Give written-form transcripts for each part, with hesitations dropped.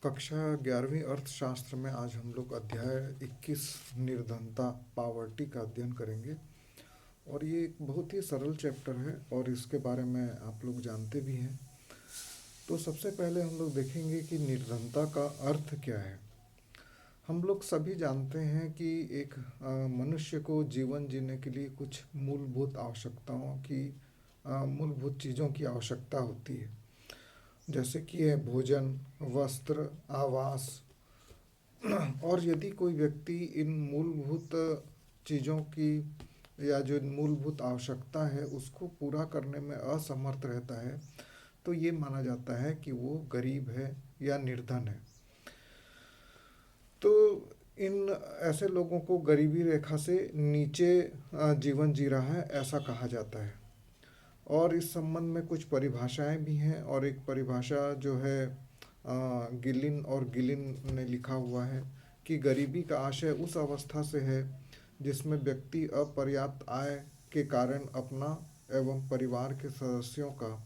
कक्षा 11वीं अर्थशास्त्र में आज हम लोग अध्याय 21 निर्धनता पावर्टी का अध्ययन करेंगे। और ये एक बहुत ही सरल चैप्टर है और इसके बारे में आप लोग जानते भी हैं। तो सबसे पहले हम लोग देखेंगे कि निर्धनता का अर्थ क्या है। हम लोग सभी जानते हैं कि एक मनुष्य को जीवन जीने के लिए कुछ मूलभूत आवश्यकताओं की मूलभूत चीज़ों की आवश्यकता होती है, जैसे कि है भोजन, वस्त्र, आवास। और यदि कोई व्यक्ति इन मूलभूत चीज़ों की या जो मूलभूत आवश्यकता है उसको पूरा करने में असमर्थ रहता है, तो ये माना जाता है कि वो गरीब है या निर्धन है। तो इन ऐसे लोगों को गरीबी रेखा से नीचे जीवन जी रहा है ऐसा कहा जाता है। और इस संबंध में कुछ परिभाषाएं भी हैं, और एक परिभाषा जो है गिलिन और गिलिन ने लिखा हुआ है कि गरीबी का आशय उस अवस्था से है जिसमें व्यक्ति अपर्याप्त आय के कारण अपना एवं परिवार के सदस्यों का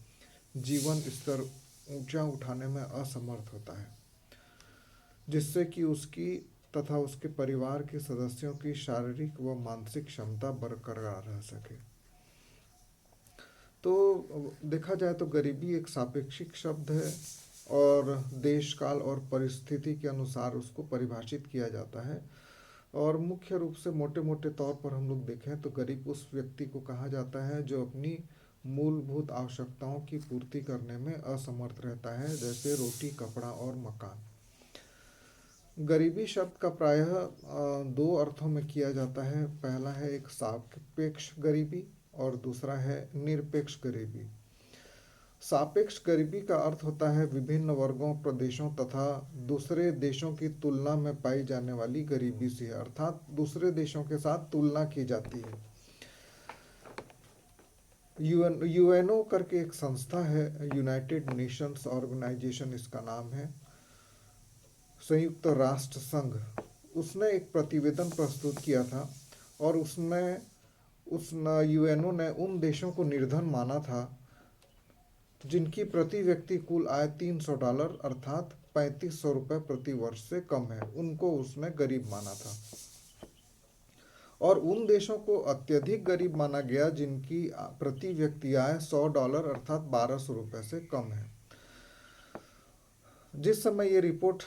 जीवन स्तर ऊंचा उठाने में असमर्थ होता है, जिससे कि उसकी तथा उसके परिवार के सदस्यों की शारीरिक व मानसिक क्षमता बरकरार रह सके। तो देखा जाए तो गरीबी एक सापेक्षिक शब्द है और देश काल और परिस्थिति के अनुसार उसको परिभाषित किया जाता है। और मुख्य रूप से मोटे मोटे तौर पर हम लोग देखें तो गरीब उस व्यक्ति को कहा जाता है जो अपनी मूलभूत आवश्यकताओं की पूर्ति करने में असमर्थ रहता है, जैसे रोटी, कपड़ा और मकान। गरीबी शब्द का प्रायः दो अर्थों में किया जाता है। पहला है एक सापेक्ष गरीबी और दूसरा है निरपेक्ष गरीबी। सापेक्ष गरीबी का अर्थ होता है विभिन्न वर्गों, प्रदेशों तथा दूसरे देशों की तुलना में पाई जाने वाली गरीबी से, अर्थात दूसरे देशों के साथ तुलना की जाती है। यूएनओ करके एक संस्था है, यूनाइटेड नेशंस ऑर्गेनाइजेशन इसका नाम है, संयुक्त राष्ट्र संघ। उसने एक प्रतिवेदन प्रस्तुत किया था और उसमें यूएनओ ने उन देशों को निर्धन माना था जिनकी प्रति व्यक्ति कुल आय $300 अर्थात ₹3500 प्रति वर्ष से कम है, उनको उसने गरीब माना था। और उन देशों को अत्यधिक गरीब माना गया जिनकी प्रति व्यक्ति आय $100 अर्थात ₹1200 से कम है। जिस समय ये रिपोर्ट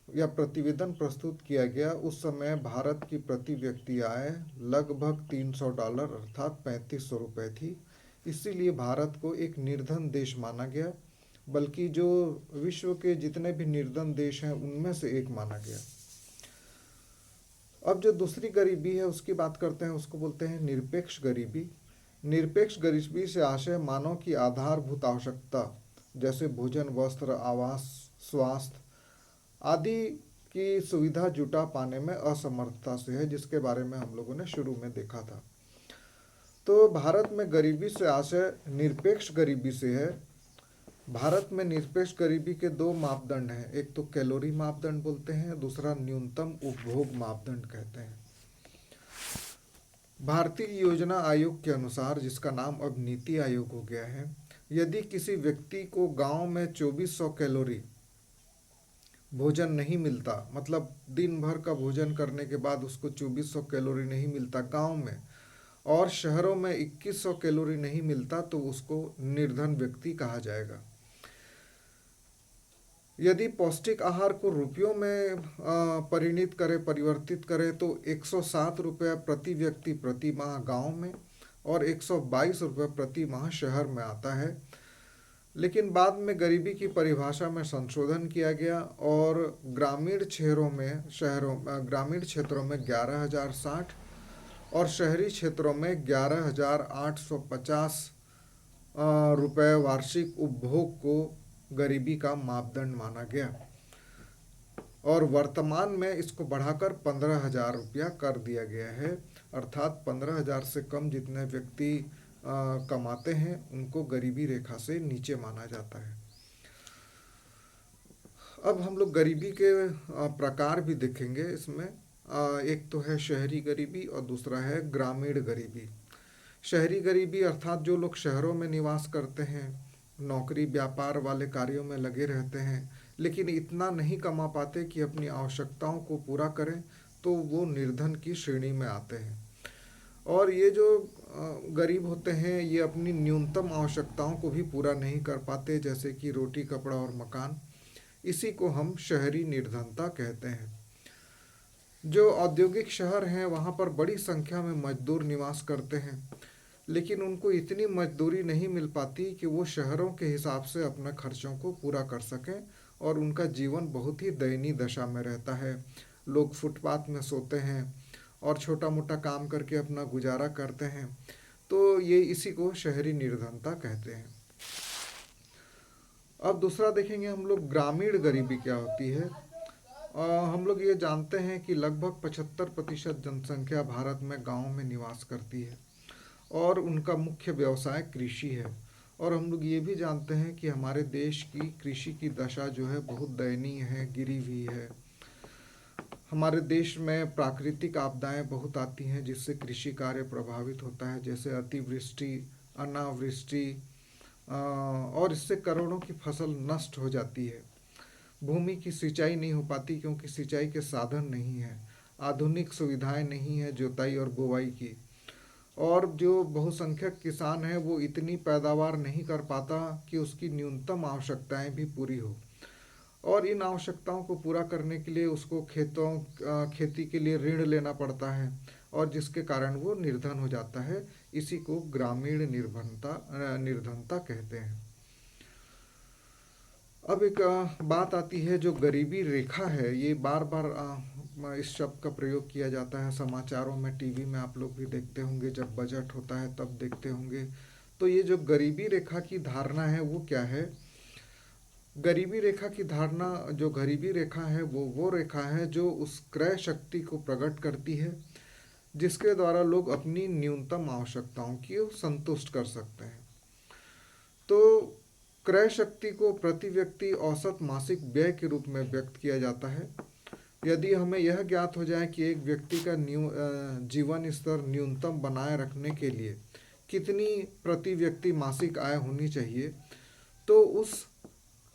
या प्रतिवेदन प्रस्तुत किया गया उस समय भारत की प्रति व्यक्ति आय लगभग $300 अर्थात ₹3500 थी। इसीलिए भारत को एक निर्धन देश माना गया, बल्कि जो विश्व के जितने भी निर्धन देश हैं उनमें से एक माना गया। अब जो दूसरी गरीबी है उसकी बात करते हैं, उसको बोलते हैं निरपेक्ष गरीबी। निरपेक्ष गरीबी से आशय मानव की आधारभूत आवश्यकता जैसे भोजन, वस्त्र, आवास, स्वास्थ्य आदि की सुविधा जुटा पाने में असमर्थता से है, जिसके बारे में हम लोगों ने शुरू में देखा था। तो भारत में गरीबी से आशय निरपेक्ष गरीबी से है। भारत में निरपेक्ष गरीबी के दो मापदंड हैं, एक तो कैलोरी मापदंड बोलते हैं, दूसरा न्यूनतम उपभोग मापदंड कहते हैं। भारतीय योजना आयोग के अनुसार, जिसका नाम अब नीति आयोग हो गया है, यदि किसी व्यक्ति को गांव में 2400 कैलोरी भोजन नहीं मिलता, मतलब दिन भर का भोजन करने के बाद उसको 2400 कैलोरी नहीं मिलता गांव में, और शहरों में 2100 कैलोरी नहीं मिलता, तो उसको निर्धन व्यक्ति कहा जाएगा। यदि पौष्टिक आहार को रुपयों में परिवर्तित करें तो ₹107 प्रति व्यक्ति प्रति माह गांव में और ₹122 प्रति माह शहर में आता है। लेकिन बाद में गरीबी की परिभाषा में संशोधन किया गया और ग्रामीण क्षेत्रों में 11,060 और शहरी क्षेत्रों में 11,850 रुपये वार्षिक उपभोग को गरीबी का मापदंड माना गया, और वर्तमान में इसको बढ़ाकर 15,000 रुपया कर दिया गया है, अर्थात 15,000 से कम जितने व्यक्ति कमाते हैं उनको गरीबी रेखा से नीचे माना जाता है। अब हम लोग गरीबी के प्रकार भी देखेंगे। इसमें एक तो है शहरी गरीबी और दूसरा है ग्रामीण गरीबी। शहरी गरीबी अर्थात जो लोग शहरों में निवास करते हैं, नौकरी व्यापार वाले कार्यों में लगे रहते हैं, लेकिन इतना नहीं कमा पाते कि अपनी आवश्यकताओं को पूरा करें, तो वो निर्धन की श्रेणी में आते हैं। और ये जो गरीब होते हैं, ये अपनी न्यूनतम आवश्यकताओं को भी पूरा नहीं कर पाते, जैसे कि रोटी, कपड़ा और मकान। इसी को हम शहरी निर्धनता कहते हैं। जो औद्योगिक शहर हैं, वहाँ पर बड़ी संख्या में मजदूर निवास करते हैं, लेकिन उनको इतनी मजदूरी नहीं मिल पाती कि वो शहरों के हिसाब से अपने खर्चों को पूरा कर सकें, और उनका जीवन बहुत ही दयनीय दशा में रहता है। लोग फुटपाथ में सोते हैं और छोटा मोटा काम करके अपना गुजारा करते हैं। तो ये इसी को शहरी निर्धनता कहते हैं। अब दूसरा देखेंगे हम लोग, ग्रामीण गरीबी क्या होती है। हम लोग ये जानते हैं कि लगभग 75% जनसंख्या भारत में गांव में निवास करती है और उनका मुख्य व्यवसाय कृषि है। और हम लोग ये भी जानते हैं कि हमारे देश की कृषि की दशा जो है बहुत दयनीय है, गिरी हुई है। हमारे देश में प्राकृतिक आपदाएं बहुत आती हैं जिससे कृषि कार्य प्रभावित होता है, जैसे अतिवृष्टि, अनावृष्टि, और इससे करोड़ों की फसल नष्ट हो जाती है। भूमि की सिंचाई नहीं हो पाती क्योंकि सिंचाई के साधन नहीं है, आधुनिक सुविधाएं नहीं है जुताई और बुवाई की, और जो बहुसंख्यक किसान है वो इतनी पैदावार नहीं कर पाता कि उसकी न्यूनतम आवश्यकताएं भी पूरी हो। और इन आवश्यकताओं को पूरा करने के लिए उसको खेती के लिए ऋण लेना पड़ता है, और जिसके कारण वो निर्धन हो जाता है। इसी को ग्रामीण निर्धनता कहते हैं। अब एक बात आती है, जो गरीबी रेखा है, ये बार बार इस शब्द का प्रयोग किया जाता है समाचारों में, टीवी में आप लोग भी देखते होंगे, जब बजट होता है तब देखते होंगे। तो ये जो गरीबी रेखा की धारणा है वो क्या है। गरीबी रेखा की धारणा, जो गरीबी रेखा है वो रेखा है जो उस क्रय शक्ति को प्रकट करती है जिसके द्वारा लोग अपनी न्यूनतम आवश्यकताओं की संतुष्ट कर सकते हैं। तो क्रय शक्ति को प्रति व्यक्ति औसत मासिक व्यय के रूप में व्यक्त किया जाता है। यदि हमें यह ज्ञात हो जाए कि एक व्यक्ति का जीवन स्तर न्यूनतम बनाए रखने के लिए कितनी प्रति व्यक्ति मासिक आय होनी चाहिए, तो उस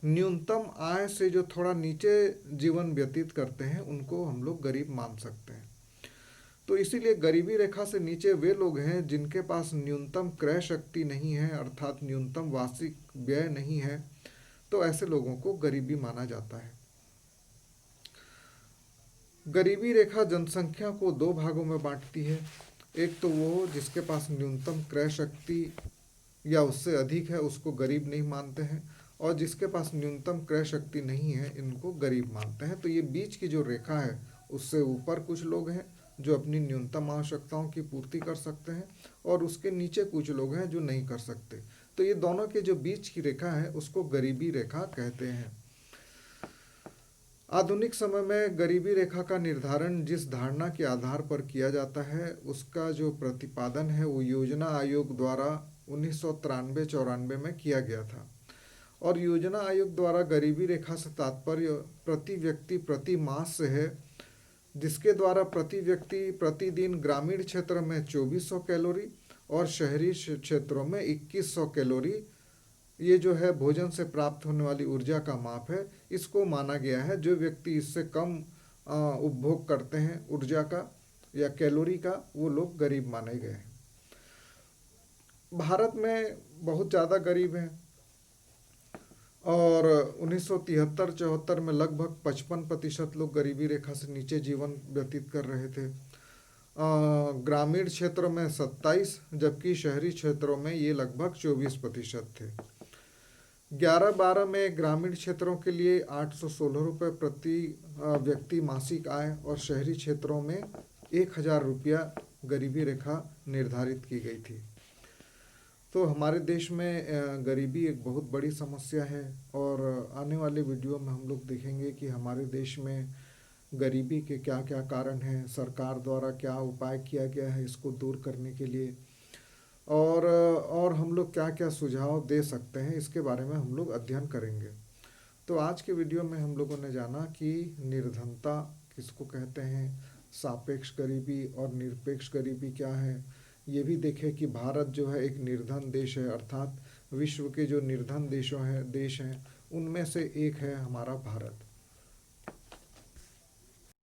न्यूनतम आय से जो थोड़ा नीचे जीवन व्यतीत करते हैं उनको हम लोग गरीब मान सकते हैं। तो इसीलिए गरीबी रेखा से नीचे वे लोग हैं जिनके पास न्यूनतम क्रय शक्ति नहीं है, अर्थात न्यूनतम वार्षिक व्यय नहीं है। तो ऐसे लोगों को गरीबी माना जाता है। गरीबी रेखा जनसंख्या को दो भागों में बांटती है। एक तो वो जिसके पास न्यूनतम क्रय शक्ति या उससे अधिक है, उसको गरीब नहीं मानते हैं, और जिसके पास न्यूनतम क्रय शक्ति नहीं है, इनको गरीब मानते हैं। तो ये बीच की जो रेखा है, उससे ऊपर कुछ लोग हैं जो अपनी न्यूनतम आवश्यकताओं की पूर्ति कर सकते हैं, और उसके नीचे कुछ लोग हैं जो नहीं कर सकते। तो ये दोनों के जो बीच की रेखा है उसको गरीबी रेखा कहते हैं। आधुनिक समय में गरीबी रेखा का निर्धारण जिस धारणा के आधार पर किया जाता है, उसका जो प्रतिपादन है वो योजना आयोग द्वारा 1993-94 में किया गया था। और योजना आयोग द्वारा गरीबी रेखा से तात्पर्य प्रति व्यक्ति प्रति मास से है, जिसके द्वारा प्रति व्यक्ति प्रतिदिन ग्रामीण क्षेत्र में 2400 कैलोरी और शहरी क्षेत्रों में 2100 कैलोरी, ये जो है भोजन से प्राप्त होने वाली ऊर्जा का माप है, इसको माना गया है। जो व्यक्ति इससे कम उपभोग करते हैं ऊर्जा का या कैलोरी का, वो लोग गरीब माने गए हैं। भारत में बहुत ज़्यादा गरीब हैं, और 1973-74 में लगभग 55% लोग गरीबी रेखा से नीचे जीवन व्यतीत कर रहे थे। ग्रामीण क्षेत्रों में 27, जबकि शहरी क्षेत्रों में ये लगभग 24% थे। 11-12 में ग्रामीण क्षेत्रों के लिए 816 रुपये प्रति व्यक्ति मासिक आय, और शहरी क्षेत्रों में 1000 रुपया गरीबी रेखा निर्धारित की गई थी। तो हमारे देश में गरीबी एक बहुत बड़ी समस्या है, और आने वाले वीडियो में हम लोग देखेंगे कि हमारे देश में गरीबी के क्या क्या कारण हैं, सरकार द्वारा क्या उपाय किया गया है इसको दूर करने के लिए, और हम लोग क्या क्या सुझाव दे सकते हैं, इसके बारे में हम लोग अध्ययन करेंगे। तो आज के वीडियो में हम लोगों ने जाना कि निर्धनता किसको कहते हैं, सापेक्ष गरीबी और निरपेक्ष गरीबी क्या है। ये भी देखें कि भारत जो है एक निर्धन देश है, अर्थात विश्व के जो निर्धन देश हैं उनमें से एक है हमारा भारत।